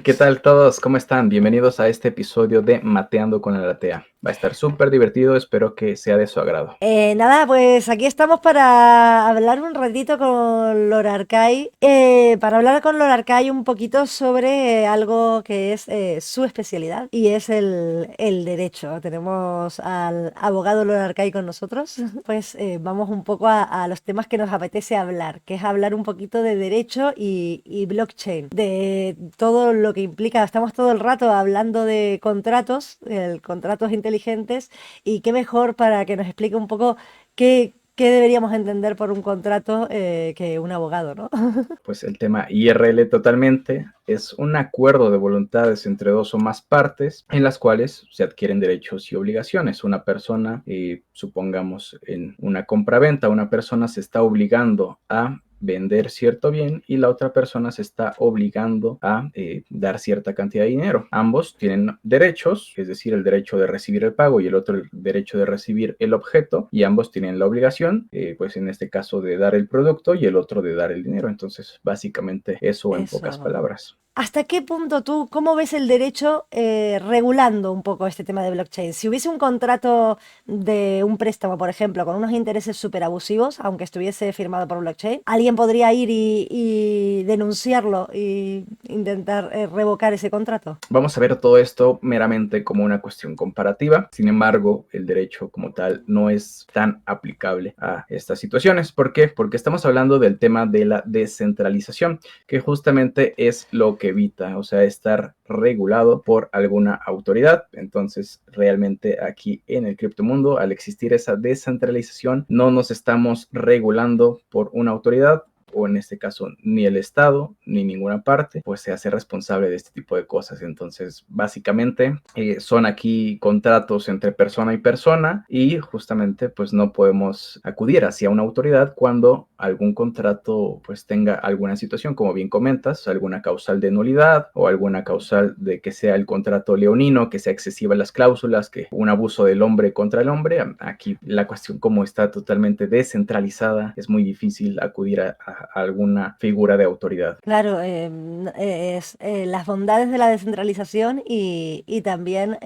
¿Qué tal todos? ¿Cómo están? Bienvenidos a este episodio de Mateando con la Latea. Va a estar súper divertido, espero que sea de su agrado. Nada, pues aquí estamos para hablar un ratito con Lord Arcai, para hablar con Lord Arcai un poquito sobre algo que es su especialidad y es el derecho. Tenemos al abogado Lord Arcai con nosotros, pues vamos un poco a los temas que nos apetece hablar, que es hablar un poquito de derecho y blockchain, de todo lo que implica. Estamos todo el rato hablando de contratos, contratos inteligentes, y qué mejor para que nos explique un poco qué deberíamos entender por un contrato que un abogado, ¿no? Pues el tema IRL totalmente es un acuerdo de voluntades entre dos o más partes en las cuales se adquieren derechos y obligaciones. Una persona, supongamos en una compraventa, una persona se está obligando a vender cierto bien y la otra persona se está obligando a dar cierta cantidad de dinero. Ambos tienen derechos, es decir, el derecho de recibir el pago y el otro el derecho de recibir el objeto, y ambos tienen la obligación, pues en este caso, de dar el producto y el otro de dar el dinero. Entonces, básicamente eso en pocas Eso. palabras. ¿Hasta qué punto tú, cómo ves el derecho regulando un poco este tema de blockchain? Si hubiese un contrato de un préstamo, por ejemplo, con unos intereses súper abusivos, aunque estuviese firmado por blockchain, ¿alguien podría ir y denunciarlo y intentar revocar ese contrato? Vamos a ver todo esto meramente como una cuestión comparativa. Sin embargo, el derecho como tal no es tan aplicable a estas situaciones. ¿Por qué? Porque estamos hablando del tema de la descentralización, que justamente es lo que evita, o sea, estar regulado por alguna autoridad. Entonces, realmente aquí en el criptomundo, al existir esa descentralización, no nos estamos regulando por una autoridad, o en este caso ni el Estado ni ninguna parte, pues se hace responsable de este tipo de cosas. Entonces, básicamente son aquí contratos entre persona y persona, y justamente pues no podemos acudir hacia una autoridad cuando algún contrato pues tenga alguna situación, como bien comentas, alguna causal de nulidad o alguna causal de que sea el contrato leonino, que sea excesiva las cláusulas, que un abuso del hombre contra el hombre. Aquí la cuestión, como está totalmente descentralizada, es muy difícil acudir a alguna figura de autoridad. Claro, es las bondades de la descentralización y también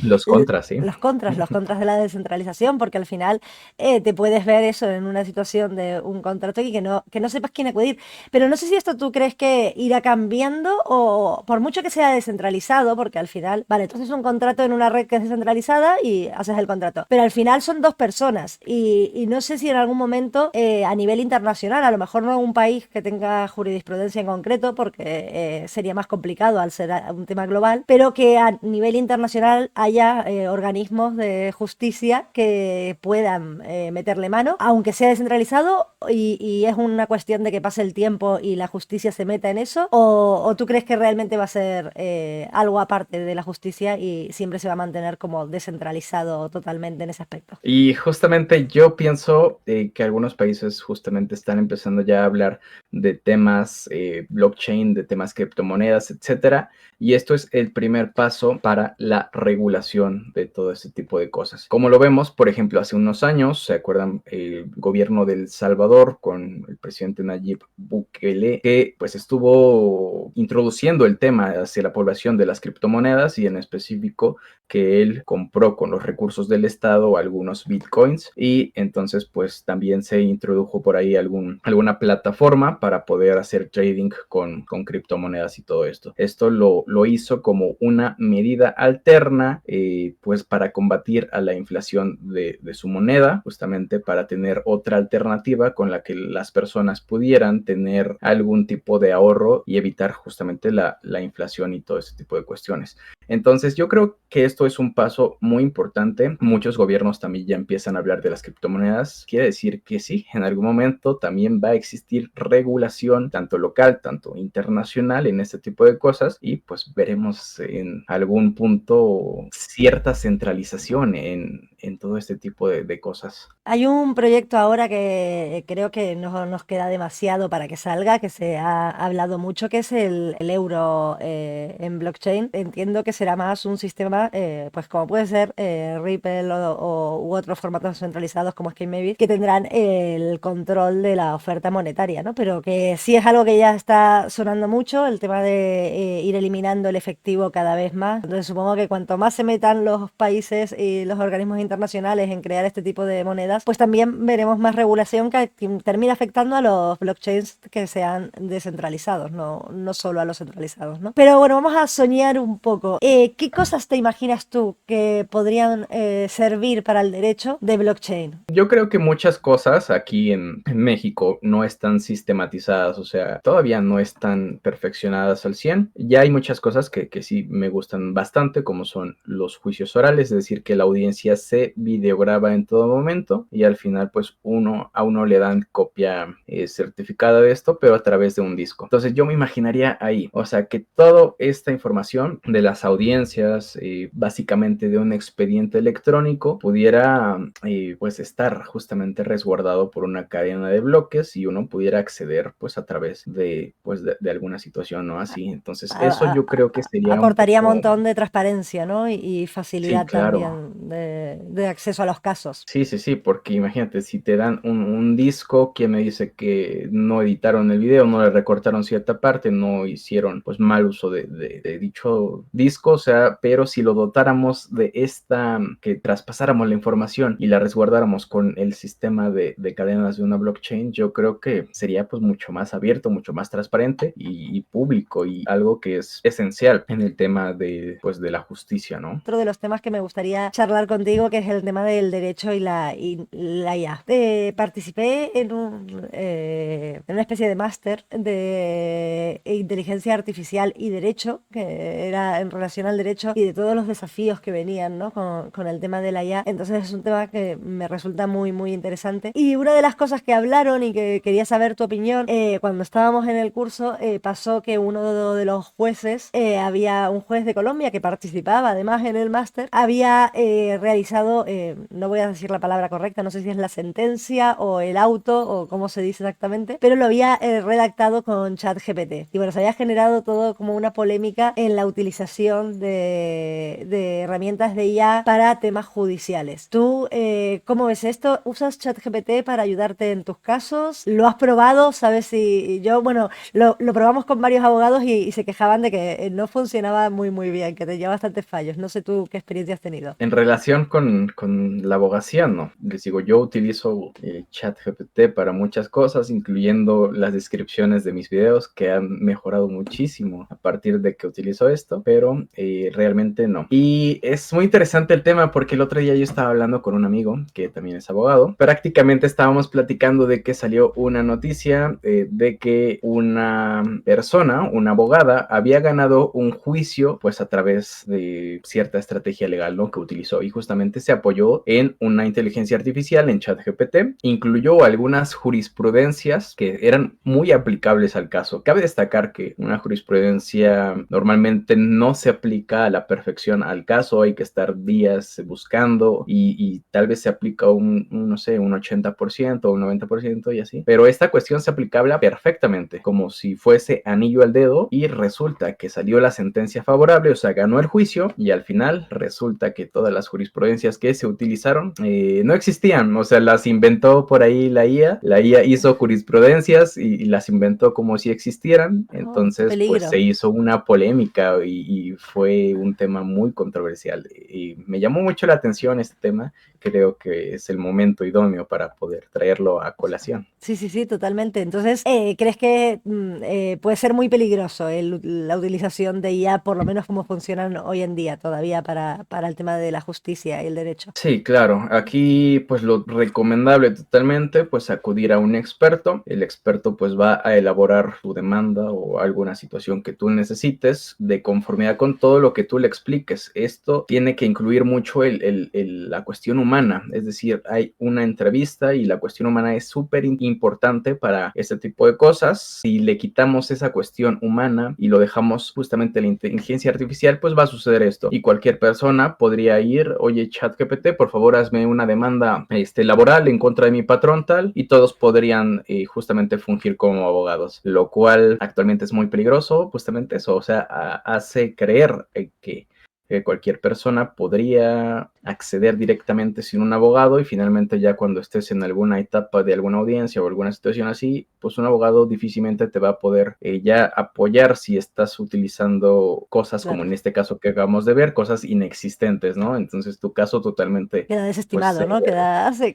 Los contras, ¿sí? los contras de la descentralización, porque al final te puedes ver eso en una situación de un contrato y que no sepas quién acudir. Pero no sé si esto tú crees que irá cambiando o por mucho que sea descentralizado, porque al final, vale, entonces un contrato en una red que es descentralizada y haces el contrato, pero al final son dos personas y no sé si en algún momento a nivel internacional, a lo mejor no en un país que tenga jurisprudencia en concreto, porque sería más complicado al ser un tema global, pero que a nivel internacional haya organismos de justicia que puedan meterle mano, aunque sea descentralizado y es una cuestión de que pase el tiempo y la justicia se meta en eso, o tú crees que realmente va a ser algo aparte de la justicia y siempre se va a mantener como descentralizado totalmente en ese aspecto. Y justamente yo pienso que algunos países justamente están empezando ya a hablar de temas blockchain, de temas criptomonedas, etcétera. Y esto es el primer paso para la regulación de todo este tipo de cosas. Como lo vemos, por ejemplo, hace unos años, ¿se acuerdan? El gobierno de El Salvador con el presidente Nayib Bukele, que pues estuvo introduciendo el tema hacia la población de las criptomonedas, y en específico que él compró con los recursos del Estado algunos bitcoins, y entonces pues también se introdujo por ahí alguna plataforma para poder hacer trading con criptomonedas y todo esto. Esto lo hizo como una medida alterna, pues para combatir a la inflación de su moneda, justamente para tener otra alternativa con la que las personas pudieran tener algún tipo de ahorro y evitar justamente la inflación y todo ese tipo de cuestiones. Entonces yo creo que esto es un paso muy importante. Muchos gobiernos también ya empiezan a hablar de las criptomonedas. Quiere decir que sí, en algún momento también va a existir regulación, tanto local, tanto internacional, en este tipo de cosas, y pues veremos en algún punto cierta centralización en todo este tipo de cosas. Hay un proyecto ahora que creo que no nos queda demasiado para que salga, que se ha hablado mucho, que es el euro en blockchain. Entiendo que será más un sistema, pues como puede ser Ripple u otros formatos centralizados como SkyMavis, que tendrán el control de la oferta monetaria, ¿no? Pero que sí es algo que ya está sonando mucho, el tema de ir eliminando el efectivo cada vez más. Entonces supongo que cuanto más se metan los países y los organismos internacionales en crear este tipo de monedas, pues también veremos más regulación que termina afectando a los blockchains que sean descentralizados, no solo a los centralizados, ¿no? Pero bueno, vamos a soñar un poco. ¿Qué cosas te imaginas tú que podrían servir para el derecho de blockchain? Yo creo que muchas cosas aquí en México no están sistematizadas, o sea, todavía no están perfeccionadas al 100. Ya hay muchas cosas que sí me gustan bastante, como son los juicios orales, es decir, que la audiencia se videograba en todo momento y al final pues a uno le dan copia certificada de esto, pero a través de un disco. Entonces yo me imaginaría ahí, o sea, que toda esta información de las audiencias, básicamente de un expediente electrónico, pudiera pues estar justamente resguardado por una cadena de bloques y uno pudiera acceder pues a través de pues de alguna situación, ¿no? Así, entonces eso yo creo que sería un Aportaría un poco... montón de transparencia, ¿no? Y Sí, facilidad claro. también de acceso a los casos. Sí, sí, sí, porque imagínate, si te dan un disco que me dice que no editaron el video, no le recortaron cierta parte, no hicieron pues mal uso de dicho disco, o sea, pero si lo dotáramos de que traspasáramos la información y la resguardáramos con el sistema de cadenas de una blockchain, yo creo que sería pues mucho más abierto, mucho más transparente y público y algo que es esencial en el tema pues de la justicia, ¿no? Otro de los temas que me gustaría charlar contigo, que es el tema del derecho y la IA. Participé en una especie de máster de inteligencia artificial y derecho, que era en relación al derecho y de todos los desafíos que venían, ¿no? con el tema de la IA. Entonces es un tema que me resulta muy, muy interesante. Y una de las cosas que hablaron y que quería saber tu opinión, cuando estábamos en el curso, pasó que uno de los jueces, había un juez de Colombia que participaba además en el máster, había realizado, no voy a decir la palabra correcta, no sé si es la sentencia o el auto o cómo se dice exactamente, pero lo había redactado con ChatGPT. Y bueno, se había generado todo como una polémica en la utilización de herramientas de IA para temas judiciales. ¿Tú cómo ves esto? ¿Usas ChatGPT para ayudarte en tus casos? ¿Lo has probado? ¿Sabes si yo, bueno, lo probamos con varios abogados y se quejaban de que no funcionaba muy, muy bien, que tenía bastantes fallos? No sé tú qué experiencia has tenido. En relación con la abogacía, no. Les digo, yo utilizo ChatGPT para muchas cosas, incluyendo las descripciones de mis videos, que han mejorado muchísimo a partir de que utilizo esto, pero realmente no. Y es muy interesante el tema porque el otro día yo estaba hablando con un amigo que también es abogado. Prácticamente estábamos platicando de que salió una noticia de que una persona, una abogada, había ganado un juicio pues a través de cierta estrategia legal, ¿no? Que utilizó y justamente se apoyó en una inteligencia artificial, en ChatGPT, incluyó algunas jurisprudencias que eran muy aplicables al caso. Cabe destacar que una jurisprudencia normalmente no se aplica a la perfección al caso, hay que estar días buscando y tal vez se aplica no sé, un 80% o un 90% y así, pero esta cuestión se aplicaba perfectamente, como si fuese anillo al dedo y resulta que salió la sentencia favorable, o sea, ganó el juicio y al final resulta que todas las jurisprudencias que se utilizaron no existían, o sea, las inventó por ahí la IA hizo jurisprudencias y las inventó como si existieran, Oh, qué entonces pues peligro. se hizo una polémica y fue un tema muy controversial y me llamó mucho la atención este tema, creo que es el momento idóneo para poder traerlo a colación. Sí, sí, sí, totalmente. Entonces, ¿crees que puede ser muy peligroso la utilización de IA, por lo menos como funcionan hoy en día todavía para el tema de la justicia y el derecho? Sí, claro. Aquí, pues lo recomendable totalmente, pues acudir a un experto. El experto, pues va a elaborar tu demanda o alguna situación que tú necesites de conformidad con todo lo que tú le expliques. Esto tiene que incluir mucho la cuestión humana. Es decir, hay una entrevista y la cuestión humana es súper importante para este tipo de cosas. Si le quitamos esa cuestión humana y lo dejamos justamente a la inteligencia artificial, pues va a suceder esto. Y cualquier persona podría ir, oye, ChatGPT, por favor, hazme una demanda laboral en contra de mi patrón tal, y todos podrían justamente fungir como abogados, lo cual actualmente es muy peligroso, justamente eso, o sea, hace creer que cualquier persona podría acceder directamente sin un abogado, y finalmente ya cuando estés en alguna etapa de alguna audiencia o alguna situación así, pues un abogado difícilmente te va a poder ya apoyar si estás utilizando cosas como Claro. en este caso que acabamos de ver, cosas inexistentes, ¿no? Entonces tu caso totalmente, Queda pues desestimado, ¿no?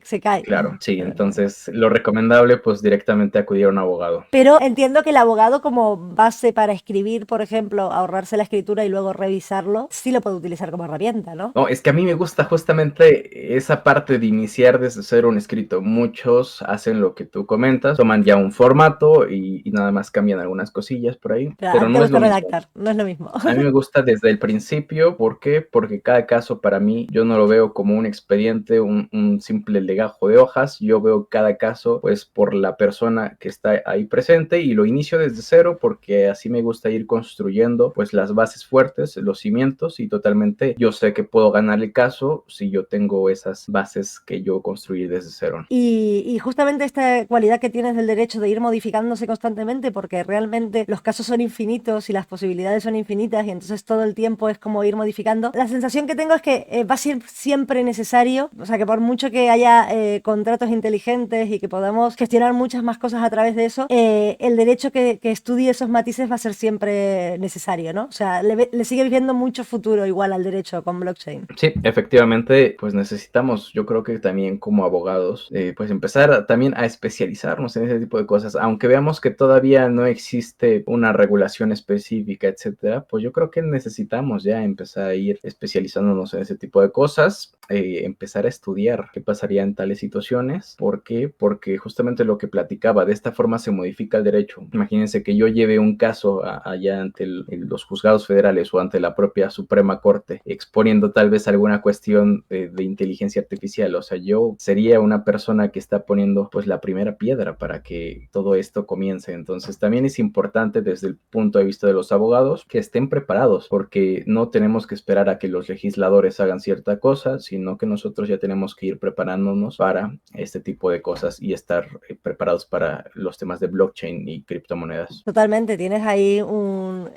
Se cae. claro, sí, Claro, claro. entonces lo recomendable pues directamente acudir a un abogado. Pero entiendo que el abogado como base para escribir, por ejemplo, ahorrarse la escritura y luego revisarlo, sí lo puede utilizar como herramienta, ¿no? No, es que a mí me gusta justamente esa parte de iniciar desde cero un escrito. Muchos hacen lo que tú comentas, toman ya un formato y nada más cambian algunas cosillas por ahí, Pero a pero ti te no es gusta lo mismo. redactar, no es lo mismo. A mí me gusta desde el principio. ¿Por qué? Porque cada caso para mí yo no lo veo como un expediente, un simple legajo de hojas. Yo veo cada caso pues por la persona que está ahí presente y lo inicio desde cero porque así me gusta ir construyendo pues las bases fuertes, los cimientos, y totalmente yo sé que puedo ganar el caso si yo tengo esas bases que yo construí desde cero. Y justamente esta cualidad que tienes del derecho de ir modificándose constantemente, porque realmente los casos son infinitos y las posibilidades son infinitas, y entonces todo el tiempo es como ir modificando. La sensación que tengo es que va a ser siempre necesario, o sea, que por mucho que haya contratos inteligentes y que podamos gestionar muchas más cosas a través de eso, el derecho que estudie esos matices va a ser siempre necesario, ¿no? O sea, le sigue viendo mucho futuro igual al derecho con blockchain. Sí, efectivamente, pues necesitamos, yo creo que también como abogados, pues empezar también a especializarnos en ese tipo de cosas, aunque veamos que todavía no existe una regulación específica, etcétera, pues yo creo que necesitamos ya empezar a ir especializándonos en ese tipo de cosas, empezar a estudiar qué pasaría en tales situaciones. ¿Por qué? Porque justamente lo que platicaba, de esta forma se modifica el derecho. Imagínense que yo lleve un caso allá ante los juzgados federales o ante la propia Suprema Corte, exponiendo tal vez alguna cuestión de inteligencia artificial. O sea, yo sería una persona que está poniendo pues la primera piedra para que todo esto comience. Entonces también es importante desde el punto de vista de los abogados que estén preparados, porque no tenemos que esperar a que los legisladores hagan cierta cosa, sino que nosotros ya tenemos que ir preparándonos para este tipo de cosas y estar preparados para los temas de blockchain y criptomonedas. Totalmente, tienes ahí un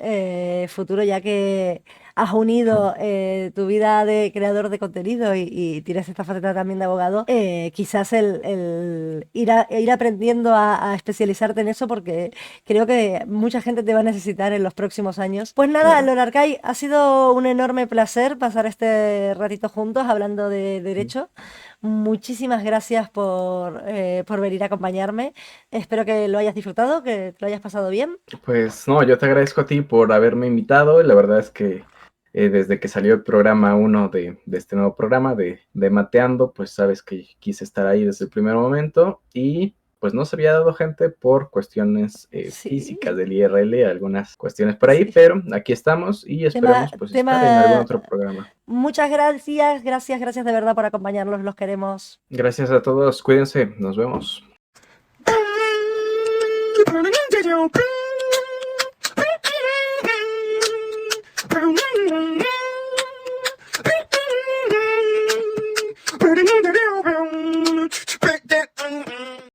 futuro ya que has unido tu vida de creador de contenido y tienes esta faceta también de abogado. Quizás el ir aprendiendo a especializarte en eso, porque creo que mucha gente te va a necesitar en los próximos años. Pues nada, Claro. Lorarcay, ha sido un enorme placer pasar este ratito juntos hablando de derecho. Muchísimas gracias por venir a acompañarme. Espero que lo hayas disfrutado, que te lo hayas pasado bien. Pues no, yo te agradezco a ti por haberme invitado. La verdad es que desde que salió el programa uno de este nuevo programa de Mateando, pues sabes que quise estar ahí desde el primer momento, y pues no se había dado gente por cuestiones Sí, físicas del IRL, algunas cuestiones por ahí, sí. pero aquí estamos y Tema, esperemos pues estar en algún tema. otro programa. Muchas gracias, gracias, gracias de verdad por acompañarnos, los queremos. Gracias a todos, cuídense, nos vemos.